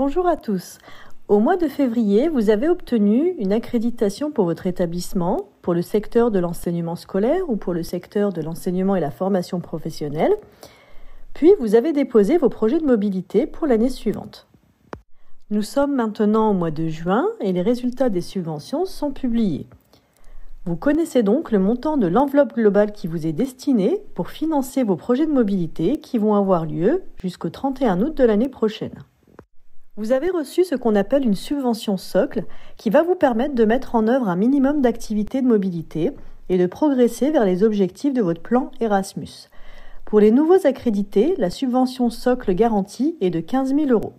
Bonjour à tous. Au mois de février, vous avez obtenu une accréditation pour votre établissement, pour le secteur de l'enseignement scolaire ou pour le secteur de l'enseignement et la formation professionnelle. Puis, vous avez déposé vos projets de mobilité pour l'année suivante. Nous sommes maintenant au mois de juin et les résultats des subventions sont publiés. Vous connaissez donc le montant de l'enveloppe globale qui vous est destinée pour financer vos projets de mobilité qui vont avoir lieu jusqu'au 31 août de l'année prochaine. Vous avez reçu ce qu'on appelle une subvention socle qui va vous permettre de mettre en œuvre un minimum d'activités de mobilité et de progresser vers les objectifs de votre plan Erasmus. Pour les nouveaux accrédités, la subvention socle garantie est de 15 000 €.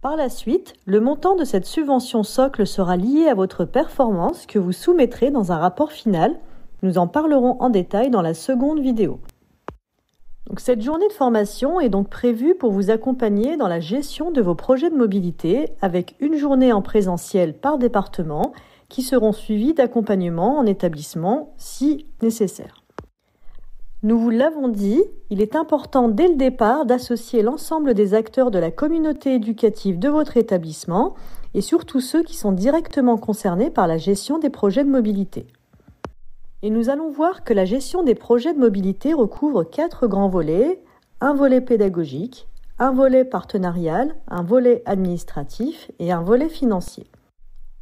Par la suite, le montant de cette subvention socle sera lié à votre performance que vous soumettrez dans un rapport final. Nous en parlerons en détail dans la seconde vidéo. Donc, cette journée de formation est donc prévue pour vous accompagner dans la gestion de vos projets de mobilité avec une journée en présentiel par département qui seront suivies d'accompagnement en établissement si nécessaire. Nous vous l'avons dit, il est important dès le départ d'associer l'ensemble des acteurs de la communauté éducative de votre établissement et surtout ceux qui sont directement concernés par la gestion des projets de mobilité. Et nous allons voir que la gestion des projets de mobilité recouvre 4 grands volets, un volet pédagogique, un volet partenarial, un volet administratif et un volet financier.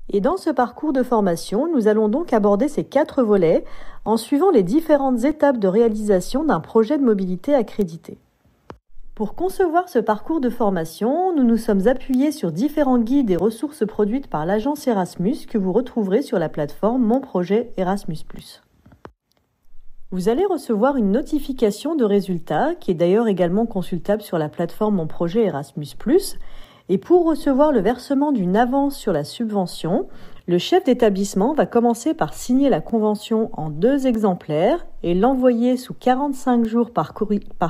Et dans ce parcours de formation, nous allons donc aborder ces 4 volets en suivant les différentes étapes de réalisation d'un projet de mobilité accrédité. Pour concevoir ce parcours de formation, nous nous sommes appuyés sur différents guides et ressources produites par l'agence Erasmus que vous retrouverez sur la plateforme Mon Projet Erasmus+. Vous allez recevoir une notification de résultats qui est d'ailleurs également consultable sur la plateforme Mon Projet Erasmus+. Et pour recevoir le versement d'une avance sur la subvention, le chef d'établissement va commencer par signer la convention en 2 exemplaires et l'envoyer sous 45 jours par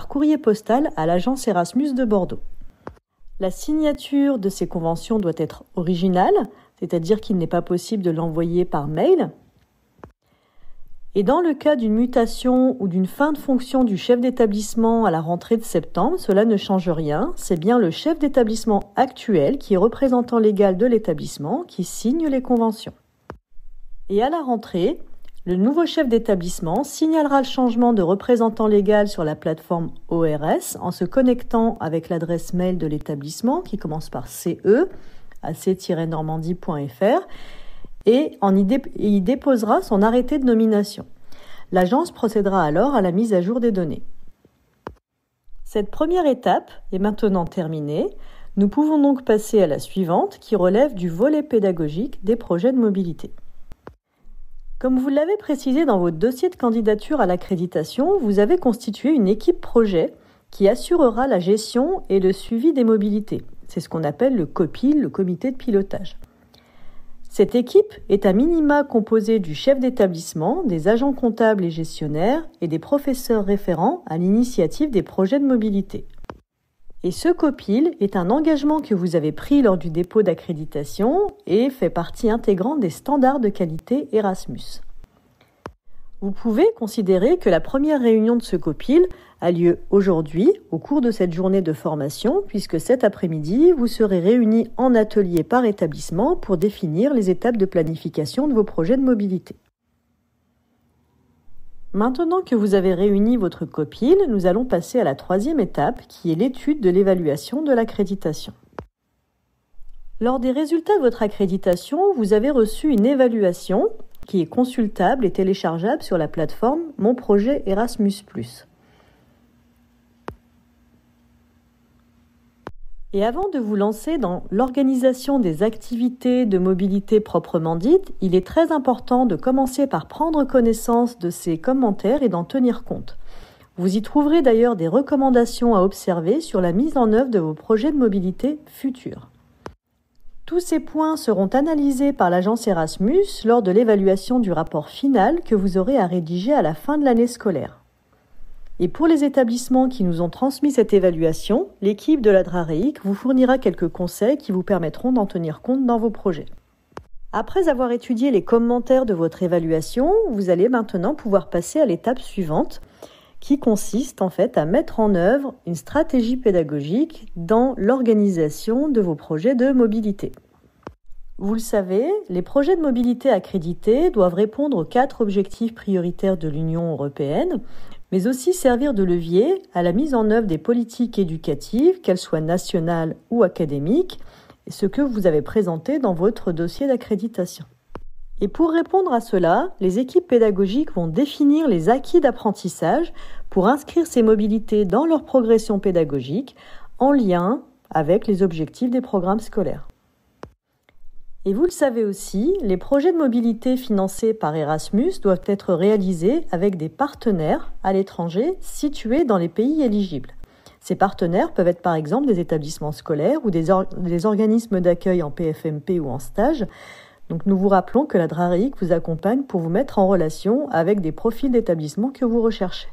courrier postal à l'agence Erasmus de Bordeaux. La signature de ces conventions doit être originale, c'est-à-dire qu'il n'est pas possible de l'envoyer par mail. Et dans le cas d'une mutation ou d'une fin de fonction du chef d'établissement à la rentrée de septembre, cela ne change rien. C'est bien le chef d'établissement actuel qui est représentant légal de l'établissement qui signe les conventions. Et à la rentrée, le nouveau chef d'établissement signalera le changement de représentant légal sur la plateforme ORS en se connectant avec l'adresse mail de l'établissement qui commence par ce@normandie.fr et y déposera son arrêté de nomination. L'agence procédera alors à la mise à jour des données. Cette première étape est maintenant terminée. Nous pouvons donc passer à la suivante qui relève du volet pédagogique des projets de mobilité. Comme vous l'avez précisé dans votre dossier de candidature à l'accréditation, vous avez constitué une équipe projet qui assurera la gestion et le suivi des mobilités. C'est ce qu'on appelle le COPIL, le comité de pilotage. Cette équipe est à minima composée du chef d'établissement, des agents comptables et gestionnaires et des professeurs référents à l'initiative des projets de mobilité. Et ce COPIL est un engagement que vous avez pris lors du dépôt d'accréditation et fait partie intégrante des standards de qualité Erasmus. Vous pouvez considérer que la première réunion de ce COPIL a lieu aujourd'hui, au cours de cette journée de formation, puisque cet après-midi, vous serez réunis en atelier par établissement pour définir les étapes de planification de vos projets de mobilité. Maintenant que vous avez réuni votre COPIL, nous allons passer à la 3e étape, qui est l'étude de l'évaluation de l'accréditation. Lors des résultats de votre accréditation, vous avez reçu une évaluation qui est consultable et téléchargeable sur la plateforme Mon Projet Erasmus+. Et avant de vous lancer dans l'organisation des activités de mobilité proprement dites, il est très important de commencer par prendre connaissance de ces commentaires et d'en tenir compte. Vous y trouverez d'ailleurs des recommandations à observer sur la mise en œuvre de vos projets de mobilité futurs. Tous ces points seront analysés par l'agence Erasmus lors de l'évaluation du rapport final que vous aurez à rédiger à la fin de l'année scolaire. Et pour les établissements qui nous ont transmis cette évaluation, l'équipe de la DRAREIC vous fournira quelques conseils qui vous permettront d'en tenir compte dans vos projets. Après avoir étudié les commentaires de votre évaluation, vous allez maintenant pouvoir passer à l'étape suivante, qui consiste en fait à mettre en œuvre une stratégie pédagogique dans l'organisation de vos projets de mobilité. Vous le savez, les projets de mobilité accrédités doivent répondre aux 4 objectifs prioritaires de l'Union européenne, mais aussi servir de levier à la mise en œuvre des politiques éducatives, qu'elles soient nationales ou académiques, ce que vous avez présenté dans votre dossier d'accréditation. Et pour répondre à cela, les équipes pédagogiques vont définir les acquis d'apprentissage pour inscrire ces mobilités dans leur progression pédagogique en lien avec les objectifs des programmes scolaires. Et vous le savez aussi, les projets de mobilité financés par Erasmus doivent être réalisés avec des partenaires à l'étranger situés dans les pays éligibles. Ces partenaires peuvent être par exemple des établissements scolaires ou des organismes d'accueil en PFMP ou en stage. Donc nous vous rappelons que la DRAREIC vous accompagne pour vous mettre en relation avec des profils d'établissements que vous recherchez.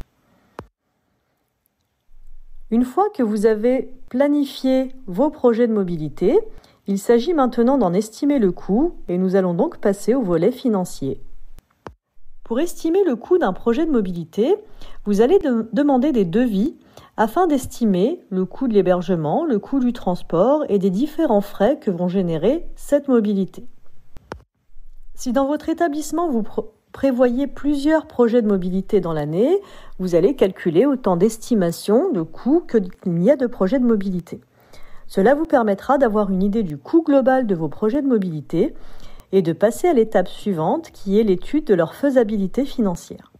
Une fois que vous avez planifié vos projets de mobilité, il s'agit maintenant d'en estimer le coût et nous allons donc passer au volet financier. Pour estimer le coût d'un projet de mobilité, vous allez demander des devis afin d'estimer le coût de l'hébergement, le coût du transport et des différents frais que vont générer cette mobilité. Si dans votre établissement vous prévoyez plusieurs projets de mobilité dans l'année, vous allez calculer autant d'estimations de coûts qu'il y a de projets de mobilité. Cela vous permettra d'avoir une idée du coût global de vos projets de mobilité et de passer à l'étape suivante qui est l'étude de leur faisabilité financière.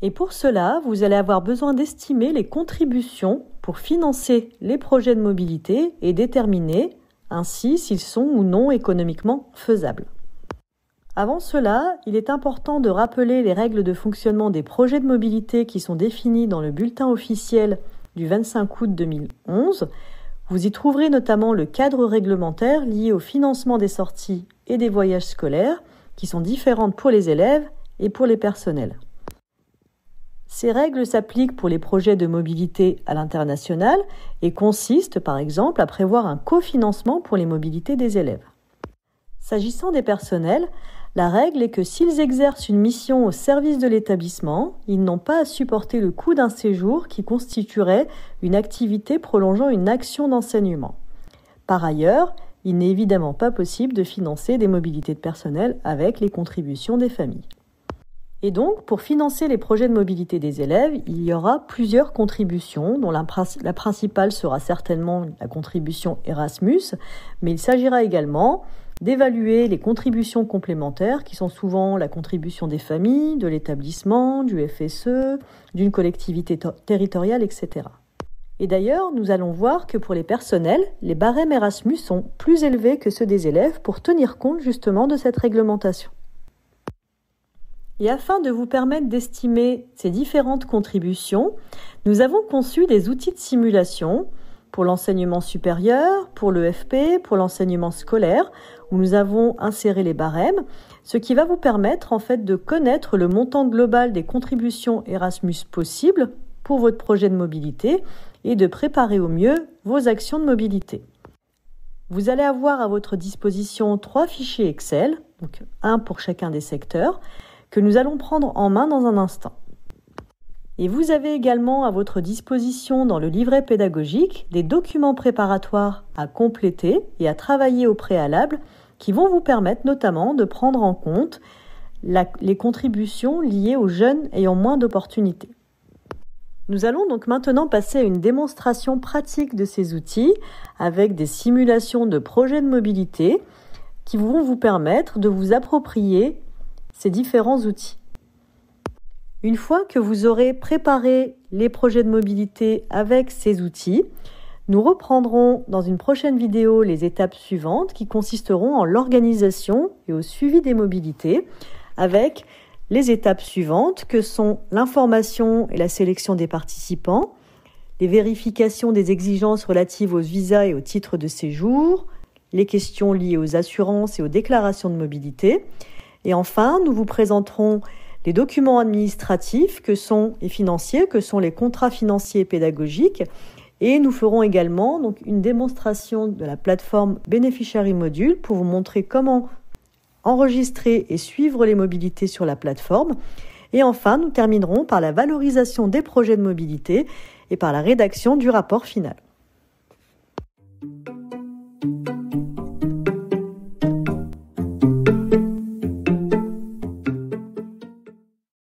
Et pour cela, vous allez avoir besoin d'estimer les contributions pour financer les projets de mobilité et déterminer ainsi s'ils sont ou non économiquement faisables. Avant cela, il est important de rappeler les règles de fonctionnement des projets de mobilité qui sont définies dans le bulletin officiel du 25 août 2011. Vous y trouverez notamment le cadre réglementaire lié au financement des sorties et des voyages scolaires qui sont différentes pour les élèves et pour les personnels. Ces règles s'appliquent pour les projets de mobilité à l'international et consistent par exemple à prévoir un cofinancement pour les mobilités des élèves. S'agissant des personnels, la règle est que s'ils exercent une mission au service de l'établissement, ils n'ont pas à supporter le coût d'un séjour qui constituerait une activité prolongeant une action d'enseignement. Par ailleurs, il n'est évidemment pas possible de financer des mobilités de personnel avec les contributions des familles. Et donc, pour financer les projets de mobilité des élèves, il y aura plusieurs contributions, dont la principale sera certainement la contribution Erasmus, mais il s'agira également d'évaluer les contributions complémentaires qui sont souvent la contribution des familles, de l'établissement, du FSE, d'une collectivité territoriale, etc. Et d'ailleurs, nous allons voir que pour les personnels, les barèmes Erasmus sont plus élevés que ceux des élèves pour tenir compte justement de cette réglementation. Et afin de vous permettre d'estimer ces différentes contributions, nous avons conçu des outils de simulation pour l'enseignement supérieur, pour l'EFP, pour l'enseignement scolaire, où nous avons inséré les barèmes, ce qui va vous permettre en fait de connaître le montant global des contributions Erasmus possibles pour votre projet de mobilité et de préparer au mieux vos actions de mobilité. Vous allez avoir à votre disposition 3 fichiers Excel, donc un pour chacun des secteurs, que nous allons prendre en main dans un instant. Et vous avez également à votre disposition dans le livret pédagogique des documents préparatoires à compléter et à travailler au préalable qui vont vous permettre notamment de prendre en compte les contributions liées aux jeunes ayant moins d'opportunités. Nous allons donc maintenant passer à une démonstration pratique de ces outils avec des simulations de projets de mobilité qui vont vous permettre de vous approprier ces différents outils. Une fois que vous aurez préparé les projets de mobilité avec ces outils, nous reprendrons dans une prochaine vidéo les étapes suivantes qui consisteront en l'organisation et au suivi des mobilités avec les étapes suivantes que sont l'information et la sélection des participants, les vérifications des exigences relatives aux visas et aux titres de séjour, les questions liées aux assurances et aux déclarations de mobilité. Et enfin, nous vous présenterons les documents administratifs et financiers que sont les contrats financiers et pédagogiques. Et nous ferons également donc, une démonstration de la plateforme Beneficiary Module pour vous montrer comment enregistrer et suivre les mobilités sur la plateforme Et enfin, nous terminerons par la valorisation des projets de mobilité et par la rédaction du rapport final.